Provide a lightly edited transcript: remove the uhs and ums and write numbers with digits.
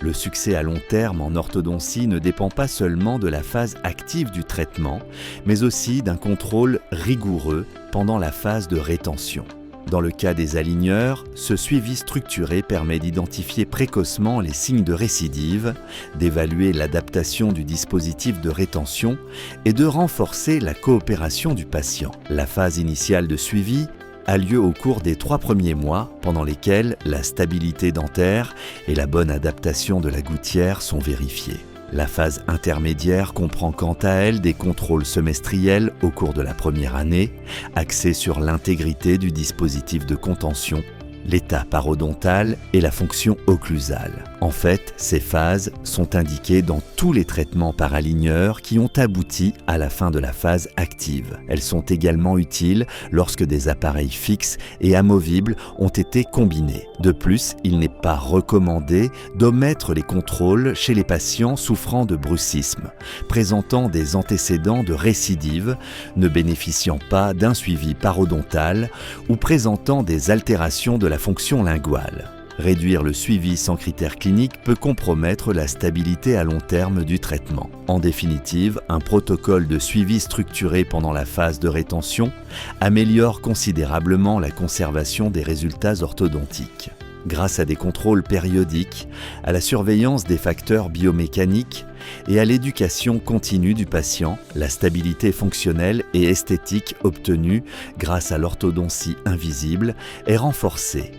Le succès à long terme en orthodontie ne dépend pas seulement de la phase active du traitement, mais aussi d'un contrôle rigoureux pendant la phase de rétention. Dans le cas des aligneurs, ce suivi structuré permet d'identifier précocement les signes de récidive, d'évaluer l'adaptation du dispositif de rétention et de renforcer la coopération du patient. La phase initiale de suivi a lieu au cours des 3 premiers mois, pendant lesquels la stabilité dentaire et la bonne adaptation de la gouttière sont vérifiées. La phase intermédiaire comprend quant à elle des contrôles semestriels au cours de la première année, axés sur l'intégrité du dispositif de contention, l'état parodontal et la fonction occlusale. En fait, ces phases sont indiquées dans tous les traitements par aligneur qui ont abouti à la fin de la phase active. Elles sont également utiles lorsque des appareils fixes et amovibles ont été combinés. De plus, il n'est pas recommandé d'omettre les contrôles chez les patients souffrant de bruxisme, présentant des antécédents de récidive, ne bénéficiant pas d'un suivi parodontal ou présentant des altérations de la fonction linguale. Réduire le suivi sans critères cliniques peut compromettre la stabilité à long terme du traitement. En définitive, un protocole de suivi structuré pendant la phase de rétention améliore considérablement la conservation des résultats orthodontiques. Grâce à des contrôles périodiques, à la surveillance des facteurs biomécaniques et à l'éducation continue du patient, la stabilité fonctionnelle et esthétique obtenue grâce à l'orthodontie invisible est renforcée